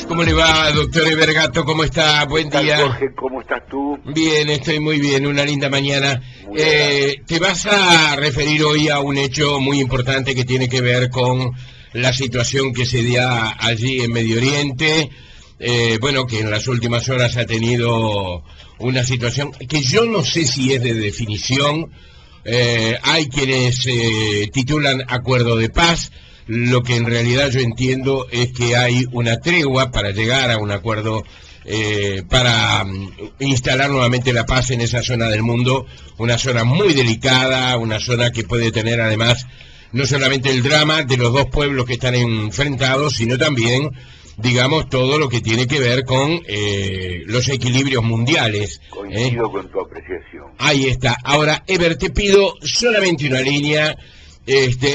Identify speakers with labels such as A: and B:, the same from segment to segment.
A: ¿Cómo le va, doctor Evergato? ¿Cómo está? Buen día.
B: Jorge, ¿cómo estás tú?
A: Bien, estoy muy bien, una linda mañana. Te vas a referir hoy a un hecho muy importante que tiene que ver con la situación que se da allí en Medio Oriente. Bueno, que en las últimas horas ha tenido una situación que yo no sé si es de definición. Hay quienes titulan acuerdo de paz. Lo que en realidad yo entiendo es que hay una tregua para llegar a un acuerdo para instalar nuevamente la paz en esa zona del mundo, una zona muy delicada, una zona que puede tener además no solamente el drama de los dos pueblos que están enfrentados, sino también, digamos, todo lo que tiene que ver con los equilibrios mundiales.
B: Coincido con tu apreciación.
A: Ahí está. Ahora, Ever, te pido solamente una línea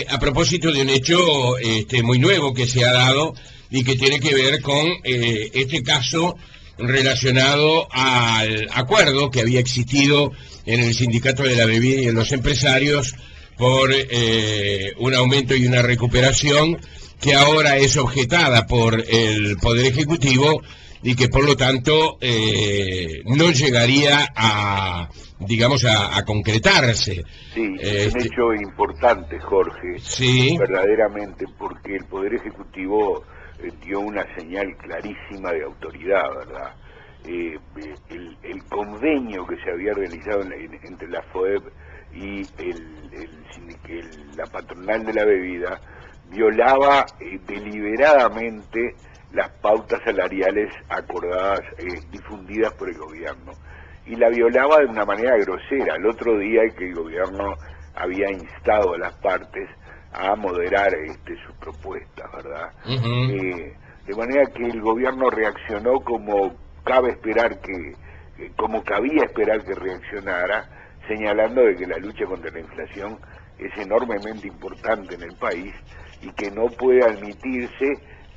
A: a propósito de un hecho muy nuevo que se ha dado y que tiene que ver con este caso relacionado al acuerdo que había existido en el sindicato de la bebida y en los empresarios por un aumento y una recuperación que ahora es objetada por el Poder Ejecutivo y que por lo tanto no llegaría a, digamos, a concretarse.
B: Sí, es un hecho importante, Jorge,
A: sí,
B: verdaderamente, porque el Poder Ejecutivo dio una señal clarísima de autoridad, ¿verdad? El convenio que se había realizado entre la FOEB y la patronal de la bebida violaba deliberadamente las pautas salariales acordadas, difundidas por el gobierno, y la violaba de una manera grosera. El otro día que el gobierno había instado a las partes a moderar sus propuestas, ¿verdad? De manera que el gobierno reaccionó como cabía esperar que reaccionara, señalando de que la lucha contra la inflación es enormemente importante en el país y que no puede admitirse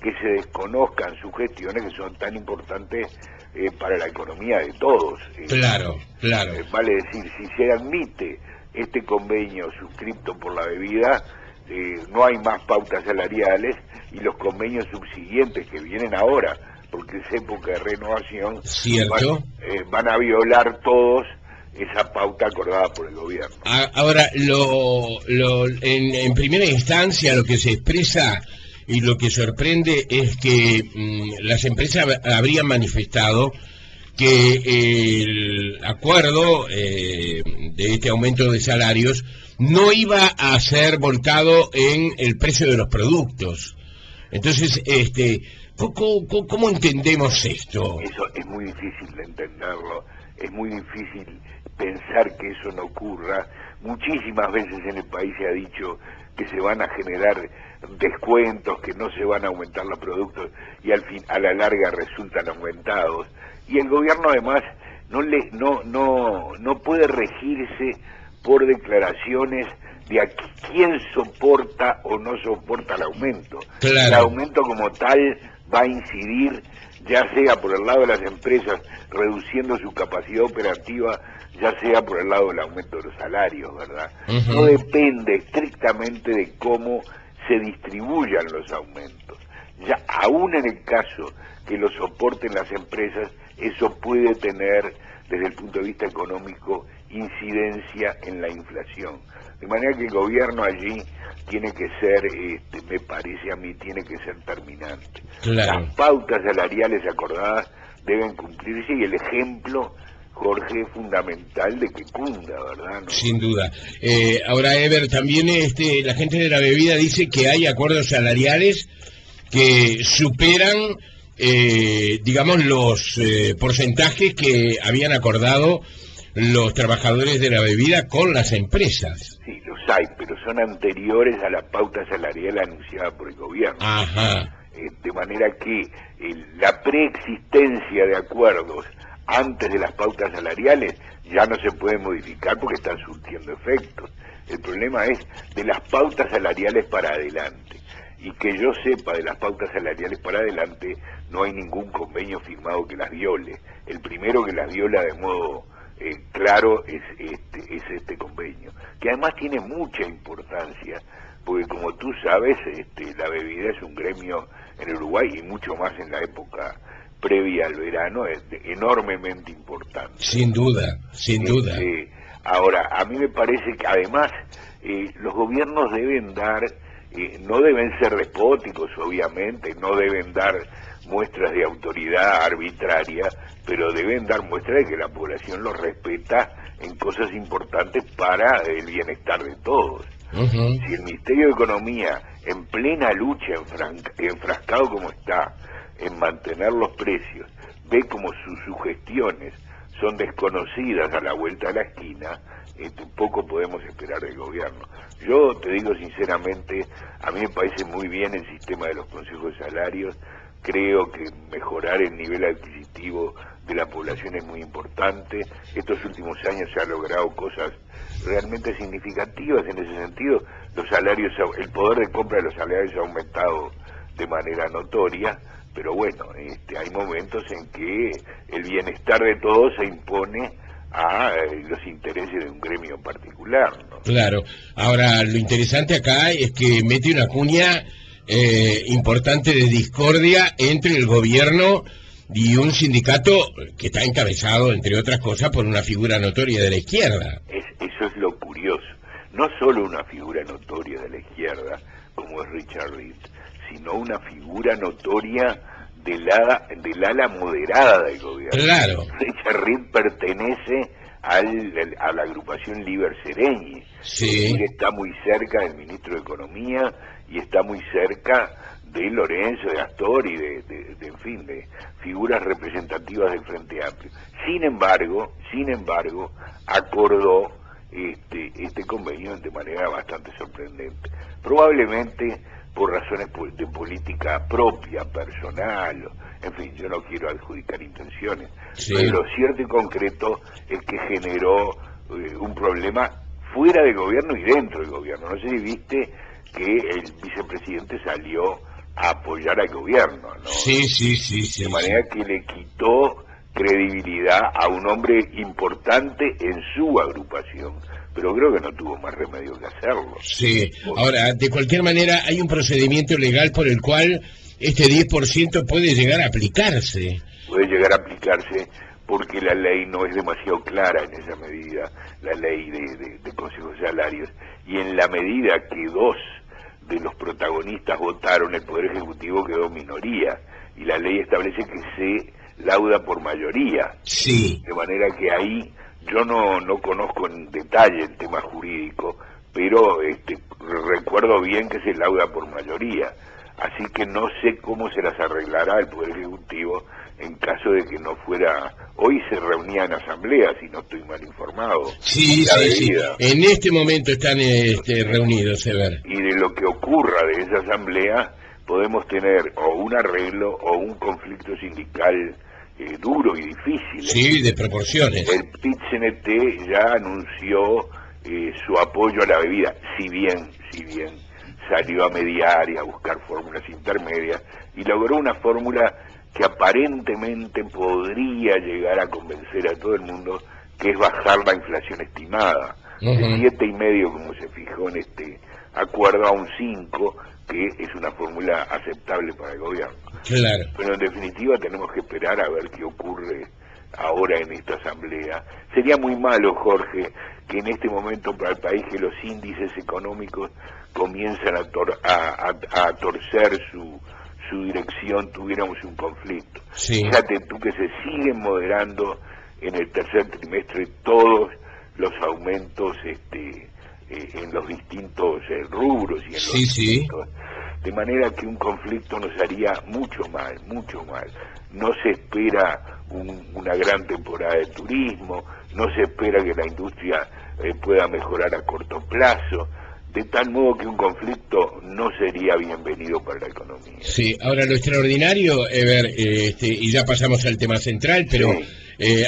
B: que se desconozcan sus gestiones que son tan importantes para la economía de todos.
A: Claro.
B: Vale decir, si se admite este convenio suscripto por la bebida, no hay más pautas salariales y los convenios subsiguientes que vienen ahora, porque es época de renovación,
A: ¿cierto?
B: Van a violar todos esa pauta acordada por el gobierno.
A: Ahora, en primera instancia lo que se expresa y lo que sorprende es que las empresas habrían manifestado que el acuerdo de este aumento de salarios no iba a ser volcado en el precio de los productos. Entonces, ¿cómo entendemos esto?
B: Eso es muy difícil de entenderlo, es muy difícil pensar que eso no ocurra. Muchísimas veces en el país se ha dicho que se van a generar descuentos, que no se van a aumentar los productos y a la larga resultan aumentados. Y el gobierno además no puede regirse por declaraciones de a quién soporta o no soporta el aumento.
A: Claro.
B: El aumento como tal va a incidir ya sea por el lado de las empresas reduciendo su capacidad operativa, ya sea por el lado del aumento de los salarios, ¿verdad? No depende estrictamente de cómo se distribuyan los aumentos. Ya aún en el caso que lo soporten las empresas, eso puede tener, desde el punto de vista económico, incidencia en la inflación. De manera que el gobierno allí tiene que ser, me parece a mí, tiene que ser terminante.
A: Claro.
B: Las pautas salariales acordadas deben cumplirse y el ejemplo, Jorge, es fundamental de que cunda, ¿verdad? ¿No?
A: Sin duda. Ahora, Ever, también la gente de la bebida dice que hay acuerdos salariales que superan, digamos, los porcentajes que habían acordado los trabajadores de la bebida con las empresas.
B: Sí, los hay, pero son anteriores a la pauta salarial anunciada por el gobierno.
A: Ajá.
B: De manera que la preexistencia de acuerdos antes de las pautas salariales ya no se puede modificar porque están surtiendo efectos. El problema es de las pautas salariales para adelante. Y que yo sepa, de las pautas salariales para adelante no hay ningún convenio firmado que las viole. El primero que las viola de modo claro es este convenio, que además tiene mucha importancia, porque como tú sabes, la bebida es un gremio en Uruguay y mucho más en la época previa al verano, es enormemente importante.
A: Sin duda, sin duda.
B: Ahora, a mí me parece que además los gobiernos deben dar, no deben ser despóticos, obviamente, no deben dar muestras de autoridad arbitraria, pero deben dar muestras de que la población los respeta en cosas importantes para el bienestar de todos. Si el Ministerio de Economía, en plena lucha, enfrascado como está, en mantener los precios, ve como sus sugestiones son desconocidas a la vuelta de la esquina, poco podemos esperar del gobierno. Yo te digo sinceramente, a mí me parece muy bien el sistema de los consejos de salarios, creo que mejorar el nivel adquisitivo de la población es muy importante. Estos últimos años se han logrado cosas realmente significativas en ese sentido. Los salarios, el poder de compra de los salarios ha aumentado de manera notoria, pero bueno, hay momentos en que el bienestar de todos se impone a los intereses de un gremio en particular, ¿no?
A: Claro. Ahora, lo interesante acá es que mete una cuña importante de discordia entre el gobierno y un sindicato que está encabezado, entre otras cosas, por una figura notoria de la izquierda.
B: Eso es lo curioso. No solo una figura notoria de la izquierda, como es Richard Reed, sino una figura notoria del ala moderada del gobierno.
A: Claro.
B: Richard Reed pertenece a la agrupación Liber Seregni.
A: Sí.
B: Él está muy cerca del ministro de Economía y está muy cerca de Lorenzo, de Astor y en fin, de figuras representativas del Frente Amplio. Sin embargo, acordó este convenio de manera bastante sorprendente. Probablemente por razones de política propia, personal, en fin, yo no quiero adjudicar intenciones,
A: sí,
B: pero lo cierto y concreto es que generó un problema fuera del gobierno y dentro del gobierno. No sé si viste que el vicepresidente salió a apoyar al gobierno, ¿no?
A: Sí.
B: De manera que le quitó credibilidad a un hombre importante en su agrupación, pero creo que no tuvo más remedio que hacerlo.
A: Sí, ahora, de cualquier manera, hay un procedimiento legal por el cual este 10% puede llegar a aplicarse.
B: Puede llegar a aplicarse porque la ley no es demasiado clara en esa medida, la ley de consejos de salarios, y en la medida que dos de los protagonistas votaron, el Poder Ejecutivo quedó minoría, y la ley establece que se lauda por mayoría.
A: Sí.
B: De manera que ahí yo no conozco en detalle el tema jurídico, pero recuerdo bien que se lauda por mayoría. Así que no sé cómo se las arreglará el Poder Ejecutivo en caso de que no fuera... Hoy se reunía en asamblea, si no estoy mal informado.
A: Sí. En este momento están reunidos, Eber.
B: Y de lo que ocurra de esa asamblea podemos tener o un arreglo o un conflicto sindical duro y difícil.
A: Sí, de proporciones.
B: El PIT-CNT ya anunció su apoyo a la bebida, si bien salió a mediar y a buscar fórmulas intermedias y logró una fórmula que aparentemente podría llegar a convencer a todo el mundo, que es bajar la inflación estimada de 7,5 como se fijó en este acuerdo a un 5, que es una fórmula aceptable para el gobierno.
A: Claro.
B: Pero en definitiva tenemos que esperar a ver qué ocurre ahora en esta asamblea. Sería muy malo, Jorge, que en este momento para el país que los índices económicos comienzan a torcer su dirección, tuviéramos un conflicto.
A: Sí.
B: Fíjate tú que se siguen moderando en el tercer trimestre todos los aumentos en los distintos rubros y en los distintos, de manera que un conflicto nos haría mucho mal. No se espera una gran temporada de turismo, no se espera que la industria pueda mejorar a corto plazo, de tal modo que un conflicto no sería bienvenido para la economía.
A: Sí, ahora lo extraordinario, Eber, y ya pasamos al tema central, pero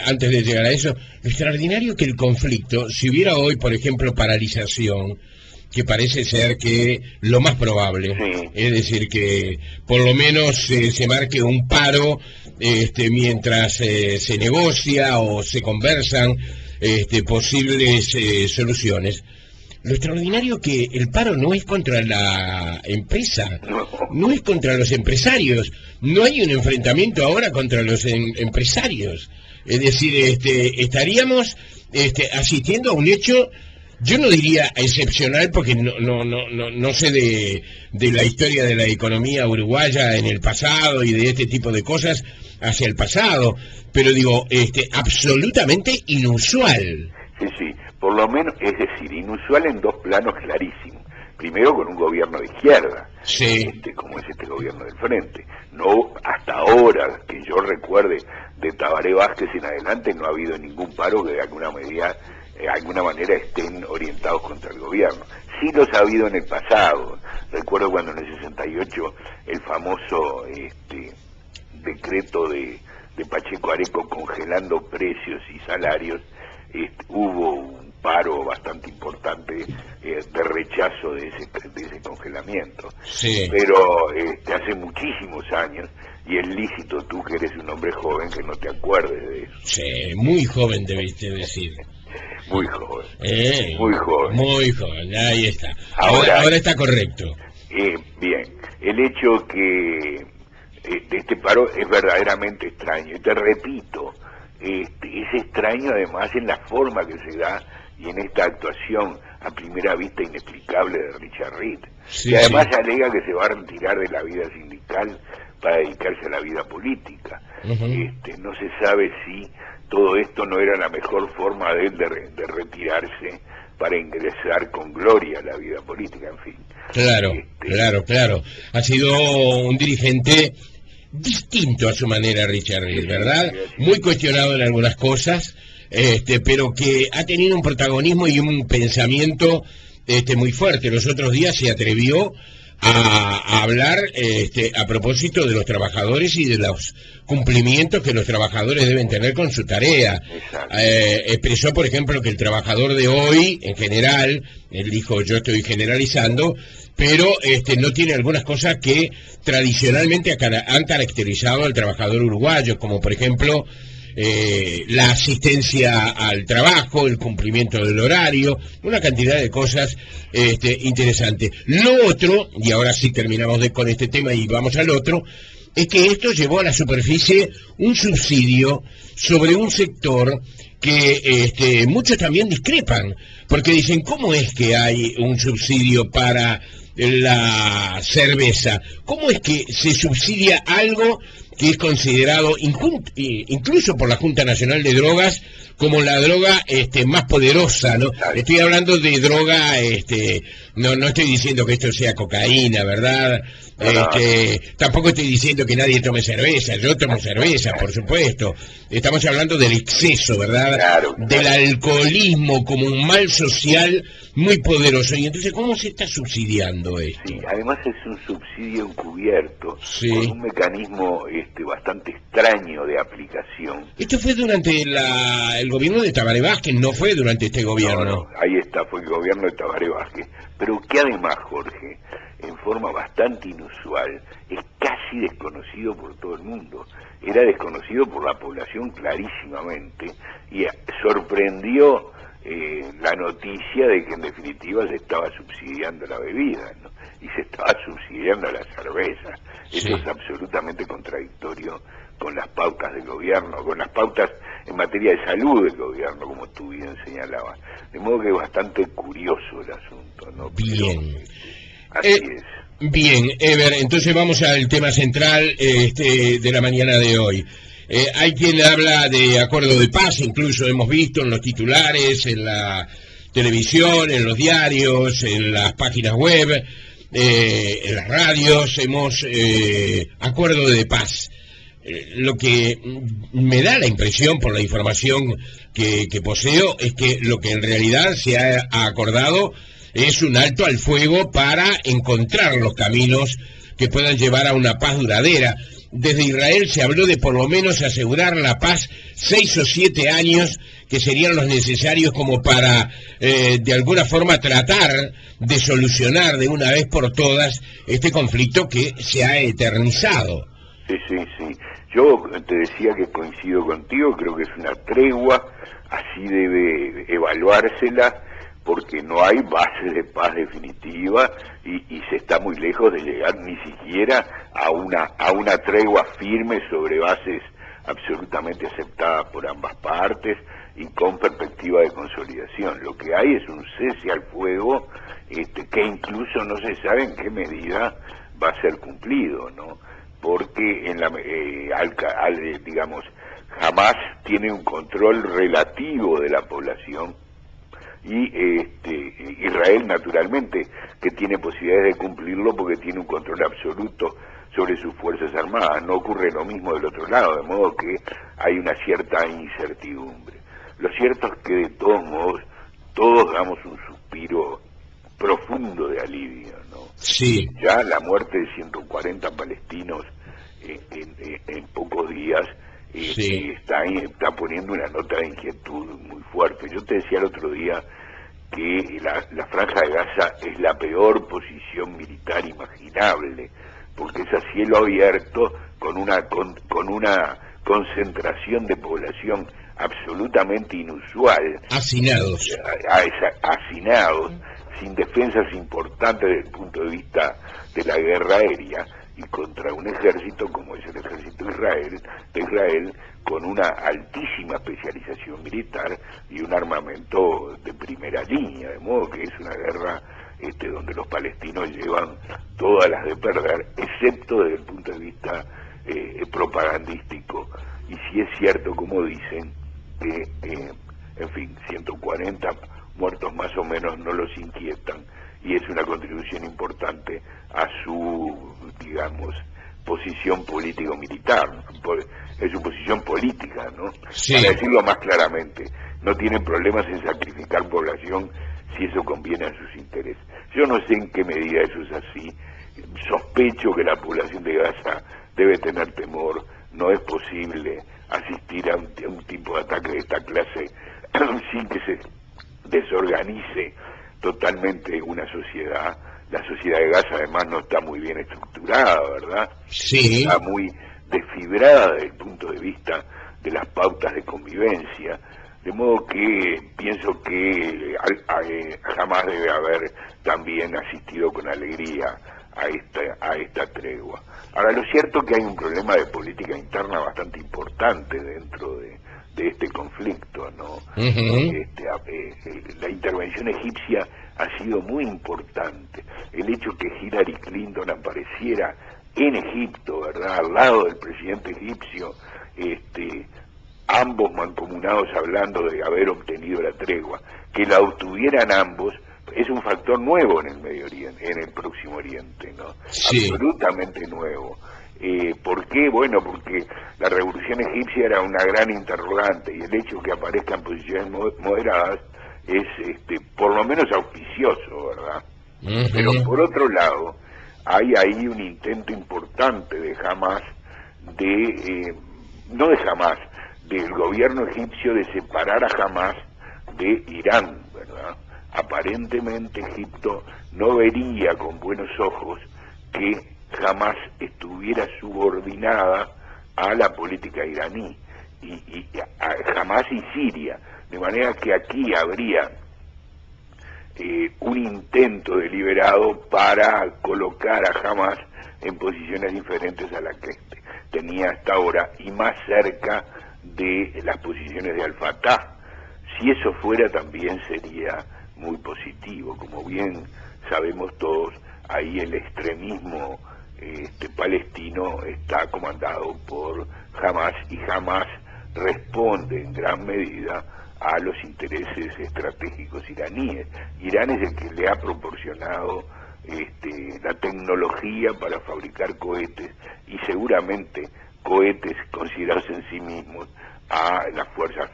A: antes de llegar a eso, lo extraordinario que el conflicto, si hubiera hoy, por ejemplo, paralización, que parece ser que lo más probable, es decir, que por lo menos se marque un paro mientras se negocia o se conversan posibles soluciones. lo extraordinario que el paro no es contra la empresa, no es contra los empresarios, no hay un enfrentamiento ahora contra los empresarios. Es decir, estaríamos asistiendo a un hecho, yo no diría excepcional, porque no sé de la historia de la economía uruguaya en el pasado y de este tipo de cosas hacia el pasado, pero digo, absolutamente inusual.
B: Sí, por lo menos, es decir, inusual en dos planos clarísimos. Primero, con un gobierno de izquierda,
A: sí,
B: como es este gobierno del Frente. No, hasta ahora, que yo recuerde, de Tabaré Vázquez en adelante, no ha habido ningún paro que de alguna manera estén orientados contra el gobierno. Sí los ha habido en el pasado. Recuerdo cuando en el 68 el famoso decreto de Pacheco Areco congelando precios y salarios, hubo un paro bastante importante de rechazo de ese congelamiento.
A: Sí.
B: Pero hace muchísimos años, y es lícito, tú que eres un hombre joven, que no te acuerdes de eso.
A: Sí, muy joven debiste decir.
B: Muy joven. Muy joven.
A: Muy joven, ahí está. Ahora está correcto.
B: Bien, el hecho que de este paro es verdaderamente extraño, y te repito, es extraño además en la forma que se da y en esta actuación a primera vista inexplicable de Richard Reed,
A: sí,
B: y además
A: sí,
B: alega que se va a retirar de la vida sindical para dedicarse a la vida política. No se sabe si todo esto no era la mejor forma de él de retirarse para ingresar con gloria a la vida política, en fin.
A: Claro. Ha sido un dirigente distinto a su manera, Richard Reed, ¿verdad? Muy cuestionado en algunas cosas, pero que ha tenido un protagonismo y un pensamiento muy fuerte. Los otros días se atrevió a hablar a propósito de los trabajadores y de los cumplimientos que los trabajadores deben tener con su tarea. Expresó, por ejemplo, que el trabajador de hoy, en general, él dijo, yo estoy generalizando, pero no tiene algunas cosas que tradicionalmente han caracterizado al trabajador uruguayo, como por ejemplo la asistencia al trabajo, el cumplimiento del horario, una cantidad de cosas interesantes. Lo otro, y ahora sí terminamos con este tema y vamos al otro, es que esto llevó a la superficie un subsidio sobre un sector que muchos también discrepan, porque dicen, ¿cómo es que hay un subsidio para la cerveza? ¿Cómo es que se subsidia algo que es considerado incluso por la Junta Nacional de Drogas como la droga más poderosa, ¿no? Estoy hablando de droga, no estoy diciendo que esto sea cocaína, ¿verdad? Tampoco estoy diciendo que nadie tome cerveza, yo tomo cerveza, por supuesto. Estamos hablando del exceso, ¿verdad?
B: Claro.
A: Del alcoholismo como un mal social muy poderoso. Y entonces, ¿cómo se está subsidiando esto?
B: Sí, además es un subsidio encubierto,
A: sí,
B: con un mecanismo bastante extraño de aplicación.
A: Esto fue durante el gobierno de Tabaré Vázquez, no fue durante este gobierno.
B: No, ahí está, fue el gobierno de Tabaré Vázquez. Pero que además, Jorge, en forma bastante inusual, es casi desconocido por todo el mundo. Era desconocido por la población clarísimamente, y sorprendió la noticia de que en definitiva se estaba subsidiando la bebida, ¿no? Y se estaba subsidiando la cerveza.
A: Sí.
B: Eso es absolutamente contradictorio con las pautas del gobierno, con las pautas en materia de salud del gobierno, como tú bien señalabas. De modo que es bastante curioso el asunto, ¿no?
A: Bien.
B: Pero, así es.
A: Bien, Ever, entonces vamos al tema central de la mañana de hoy. Hay quien habla de acuerdo de paz, incluso hemos visto en los titulares, en la televisión, en los diarios, en las páginas web, en las radios, acuerdo de paz. Lo que me da la impresión, por la información que poseo, es que lo que en realidad se ha acordado es un alto al fuego para encontrar los caminos que puedan llevar a una paz duradera. Desde Israel se habló de por lo menos asegurar la paz 6 o 7 años, que serían los necesarios como para de alguna forma tratar de solucionar de una vez por todas este conflicto que se ha eternizado.
B: Sí. Yo te decía que coincido contigo, creo que es una tregua, así debe evaluársela, porque no hay base de paz definitiva y se está muy lejos de llegar ni siquiera a una tregua firme sobre bases absolutamente aceptadas por ambas partes y con perspectiva de consolidación. Lo que hay es un cese al fuego que incluso no se sabe en qué medida va a ser cumplido, ¿no? Porque digamos, Hamás tiene un control relativo de la población y Israel naturalmente que tiene posibilidades de cumplirlo porque tiene un control absoluto sobre sus fuerzas armadas. No ocurre lo mismo del otro lado, de modo que hay una cierta incertidumbre. Lo cierto es que de todos modos todos damos un suspiro profundo de alivio, ¿no?
A: Sí.
B: Ya la muerte de 140 palestinos en pocos días
A: Sí.
B: está poniendo una nota de inquietud muy fuerte. Yo te decía el otro día que la Franja de Gaza es la peor posición militar imaginable, porque es a cielo abierto con una concentración de población absolutamente inusual.
A: Hacinados.
B: Hacinados, sin defensas importantes desde el punto de vista de la guerra aérea, y contra un ejército como es el ejército de Israel, con una altísima especialización militar y un armamento de primera línea, de modo que es una guerra donde los palestinos llevan todas las de perder, excepto desde el punto de vista propagandístico. Y si es cierto, como dicen, que, en fin, 140 muertos más o menos no los inquietan, y es una contribución importante a su, digamos, posición político-militar, es su posición política, ¿no?
A: Sí.
B: Para decirlo más claramente, no tienen problemas en sacrificar población si eso conviene a sus intereses. Yo no sé en qué medida eso es así, sospecho que la población de Gaza debe tener temor, no es posible asistir a un tipo de ataque de esta clase sin que se desorganice totalmente una sociedad. La sociedad de Gaza además no está muy bien estructurada, ¿verdad?
A: Sí.
B: Está muy desfibrada desde el punto de vista de las pautas de convivencia, de modo que pienso que jamás debe haber también asistido con alegría a esta tregua. Ahora, lo cierto es que hay un problema de política interna bastante importante dentro de este conflicto, ¿no? La intervención egipcia ha sido muy importante. El hecho que Hillary Clinton apareciera en Egipto, ¿verdad?, al lado del presidente egipcio, ambos mancomunados hablando de haber obtenido la tregua, que la obtuvieran ambos, es un factor nuevo en el Medio Oriente, en el Próximo Oriente, ¿no?
A: Sí.
B: Absolutamente nuevo. ¿Por qué? Bueno, porque la revolución egipcia era una gran interrogante y el hecho que aparezcan posiciones moderadas es por lo menos auspicioso, ¿verdad? Pero por otro lado, hay ahí un intento importante de Hamás, no de Hamás, del gobierno egipcio de separar a Hamás de Irán, ¿verdad? Aparentemente Egipto no vería con buenos ojos que Hamás estuviera subordinada a la política iraní y a Hamás y Siria, de manera que aquí habría un intento deliberado para colocar a Hamás en posiciones diferentes a las que tenía hasta ahora y más cerca de las posiciones de Al-Fatah. Si eso fuera, también sería muy positivo. Como bien sabemos todos, ahí el extremismo palestino está comandado por Hamás y Hamás responde en gran medida a los intereses estratégicos iraníes. Irán es el que le ha proporcionado la tecnología para fabricar cohetes y seguramente cohetes considerados en sí mismos a las fuerzas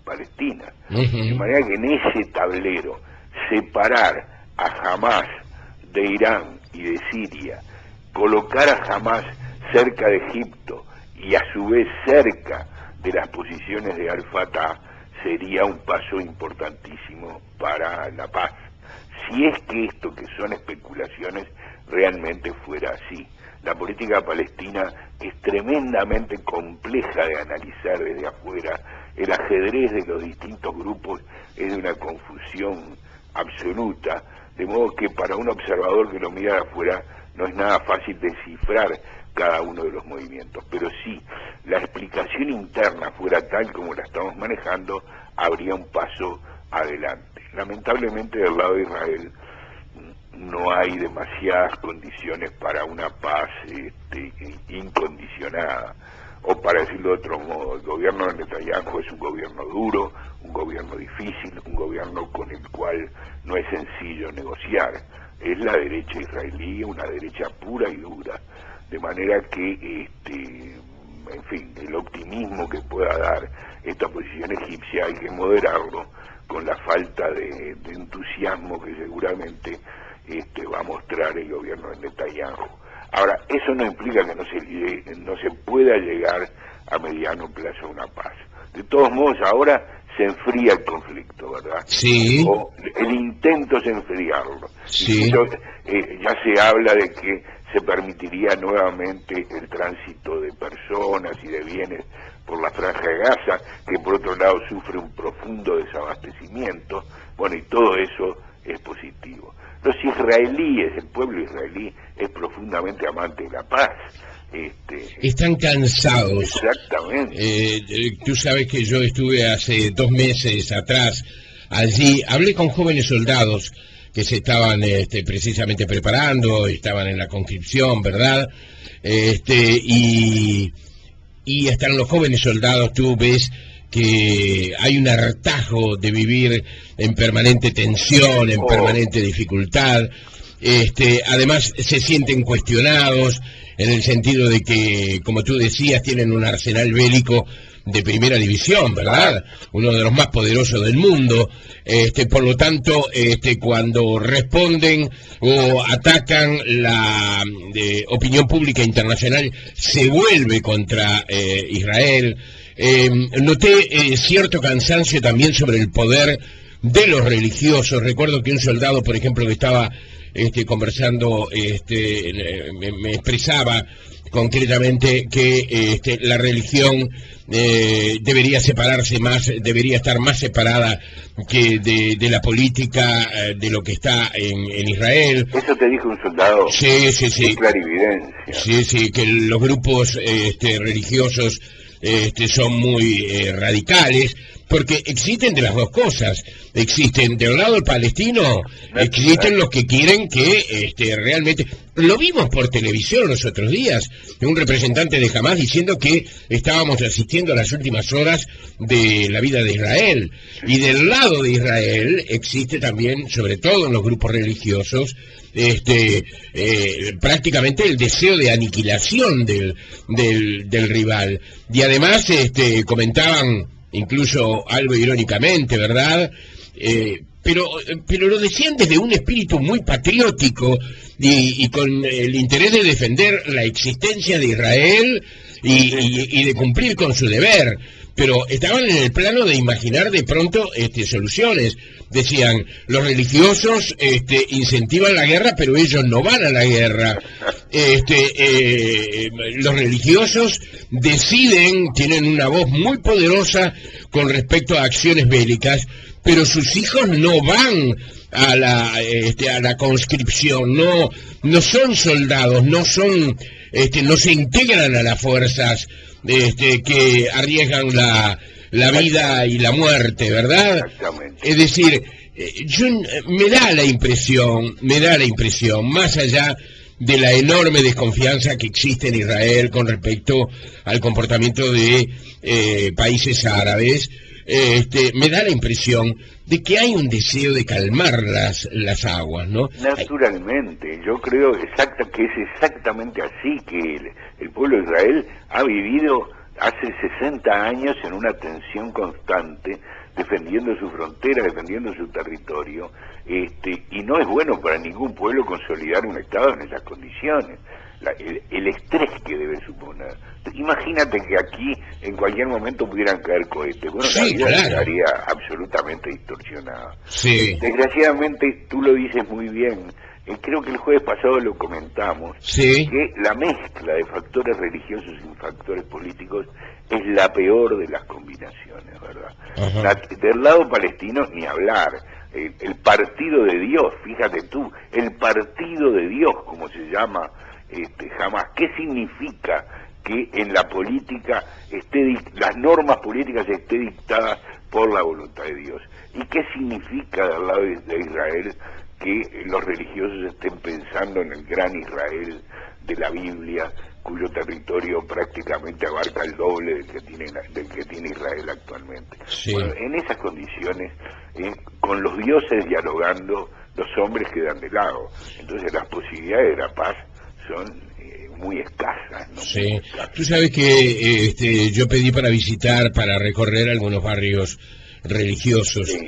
B: palestinas. De manera que en ese tablero separar a Hamás de Irán y de Siria, colocar a Hamás cerca de Egipto y a su vez cerca de las posiciones de Al-Fatah sería un paso importantísimo para la paz. Si es que esto, que son especulaciones, realmente fuera así. La política palestina es tremendamente compleja de analizar desde afuera. El ajedrez de los distintos grupos es de una confusión absoluta, de modo que para un observador que lo mira de afuera no es nada fácil descifrar cada uno de los movimientos, pero sí, la explicación interna fuera tal como la estamos manejando, habría un paso adelante. Lamentablemente del lado de Israel no hay demasiadas condiciones para una paz incondicionada, o para decirlo de otro modo, el gobierno de Netanyahu es un gobierno duro, un gobierno difícil, un gobierno con el cual no es sencillo negociar. Es la derecha israelí, una derecha pura y dura, de manera que, en fin, el optimismo que pueda dar esta posición egipcia hay que moderarlo con la falta de entusiasmo que seguramente va a mostrar el gobierno de Netanyahu. Ahora, eso no implica que no se pueda llegar a mediano plazo a una paz. De todos modos, ahora se enfría el conflicto, ¿verdad?
A: Sí.
B: O el intento es enfriarlo.
A: Sí.
B: Incluso, ya se habla de que se permitiría nuevamente el tránsito de personas y de bienes por la Franja de Gaza, que por otro lado sufre un profundo desabastecimiento. Bueno, y todo eso es positivo. Los israelíes, el pueblo israelí, es profundamente amante de la paz.
A: Están cansados.
B: Exactamente.
A: Tú sabes que yo estuve hace 2 meses atrás allí, hablé con jóvenes soldados que se estaban precisamente preparando, estaban en la conscripción, ¿verdad? Y están los jóvenes soldados, tú ves que hay un hartazgo de vivir en permanente tensión, en permanente dificultad. Además se sienten cuestionados en el sentido de que, como tú decías, tienen un arsenal bélico de primera división, ¿verdad? Uno de los más poderosos del mundo. Por lo tanto, cuando responden o atacan, la opinión pública internacional se vuelve contra Israel. Noté cierto cansancio también sobre el poder de los religiosos. Recuerdo que un soldado, por ejemplo, que estaba conversando, me expresaba concretamente que la religión debería separarse más, debería estar más separada que de la política, de lo que está en Israel.
B: ¿Eso te dijo un soldado?
A: Sí, sí, sí.
B: Es clarividencia.
A: Sí, sí, que los grupos religiosos son muy radicales, porque existen de las dos cosas. Existen del lado del palestino, existen los que quieren que realmente... Lo vimos por televisión los otros días, un representante de Hamás diciendo que estábamos asistiendo a las últimas horas de la vida de Israel. Y del lado de Israel existe también, sobre todo en los grupos religiosos, prácticamente el deseo de aniquilación del rival. Y además comentaban, incluso algo irónicamente, ¿verdad?, pero lo decían desde un espíritu muy patriótico y con el interés de defender la existencia de Israel y de cumplir con su deber. Pero estaban en el plano de imaginar de pronto soluciones. Decían, los religiosos incentivan la guerra, pero ellos no van a la guerra. Los religiosos deciden, tienen una voz muy poderosa con respecto a acciones bélicas, pero sus hijos no van a la conscripción, no son soldados, no se integran a las fuerzas que arriesgan la vida y la muerte, ¿verdad?
B: Exactamente.
A: Es decir, me da la impresión, más allá de la enorme desconfianza que existe en Israel con respecto al comportamiento de países árabes, me da la impresión de que hay un deseo de calmar las aguas, ¿no?
B: Naturalmente, yo creo que es exactamente así, que el pueblo de Israel ha vivido hace 60 años en una tensión constante, defendiendo su frontera, defendiendo su territorio, y no es bueno para ningún pueblo consolidar un Estado en esas condiciones. El estrés que debe suponer. Imagínate que aquí en cualquier momento pudieran caer cohetes. Bueno,
A: sí,
B: la vida
A: claro,
B: estaría absolutamente distorsionada.
A: Sí.
B: Desgraciadamente, tú lo dices muy bien, creo que el jueves pasado lo comentamos,
A: sí,
B: que la mezcla de factores religiosos y factores políticos es la peor de las combinaciones, ¿verdad? Del lado palestino ni hablar, el partido de Dios, fíjate tú, el partido de Dios, como se llama Hamás. ¿Qué significa que en la política las normas políticas estén dictadas por la voluntad de Dios? ¿Y qué significa del lado de Israel que los religiosos estén pensando en el gran Israel de la Biblia, cuyo territorio prácticamente abarca el doble del que tiene Israel actualmente?
A: Sí.
B: Bueno, en esas condiciones, con los dioses dialogando, los hombres quedan de lado. Entonces las posibilidades de la paz son muy escasas, ¿no?
A: Sí.
B: Muy escasas.
A: Tú sabes que yo pedí para recorrer algunos barrios religiosos.
B: Sí.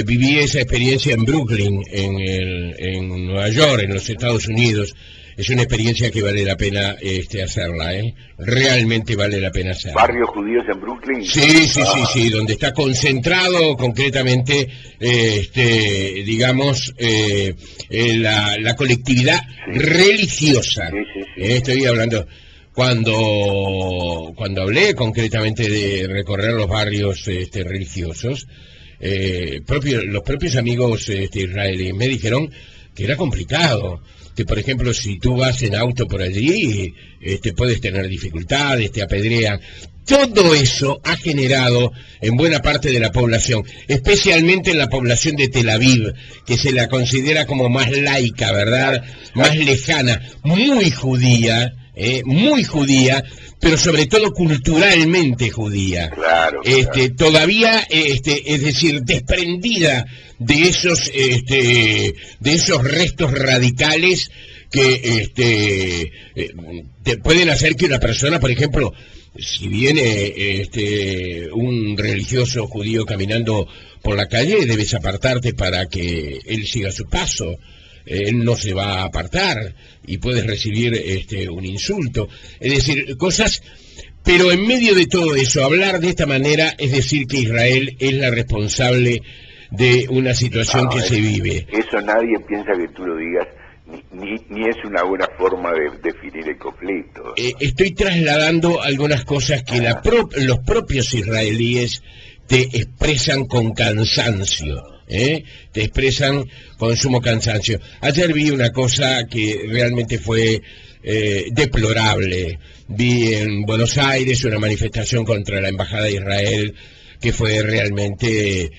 A: Viví esa experiencia en Brooklyn, en Nueva York, en los Estados Unidos. Es una experiencia que vale la pena hacerla, ¿eh? Realmente vale la pena hacerla.
B: ¿Barrios judíos en Brooklyn?
A: Sí, donde está concentrado concretamente, digamos, la colectividad religiosa.
B: Sí.
A: Estoy hablando, cuando hablé concretamente de recorrer los barrios religiosos, los propios amigos israelíes me dijeron que era complicado. Que por ejemplo si tú vas en auto por allí puedes tener dificultades, te apedrean. Todo eso ha generado en buena parte de la población, especialmente en la población de Tel Aviv, que se la considera como más laica, ¿verdad? Más lejana, muy judía, pero sobre todo culturalmente judía.
B: Claro.
A: Todavía, es decir, desprendida de esos restos radicales que te pueden hacer que una persona, por ejemplo, si viene un religioso judío caminando por la calle, debes apartarte para que él siga su paso. Él no se va a apartar y puedes recibir un insulto. Es decir, cosas. Pero en medio de todo eso, hablar de esta manera es decir que Israel es la responsable de una situación que se vive.
B: Eso nadie piensa que tú lo digas, ni es una buena forma de definir el conflicto.
A: Estoy trasladando algunas cosas que los propios israelíes te expresan con cansancio. Te expresan con sumo cansancio. Ayer vi una cosa que realmente fue deplorable. Vi en Buenos Aires una manifestación contra la Embajada de Israel que fue realmente...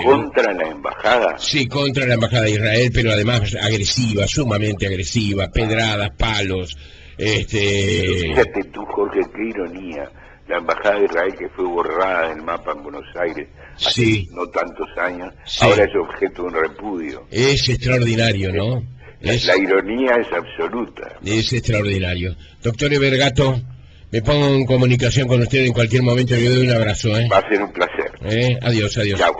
B: ¿Contra la Embajada?
A: Sí, contra la Embajada de Israel, pero además agresiva, sumamente agresiva, pedradas, palos...
B: Fíjate tú, Jorge, qué ironía. La Embajada de Israel, que fue borrada del mapa en Buenos Aires hace no tantos años, ahora es objeto de un repudio.
A: Es extraordinario, ¿no?
B: La ironía es absoluta, ¿no?
A: Es extraordinario. Doctor Evergato, me pongo en comunicación con usted en cualquier momento. Yo le doy un abrazo,
B: Va a ser un placer.
A: Adiós.
B: Chao.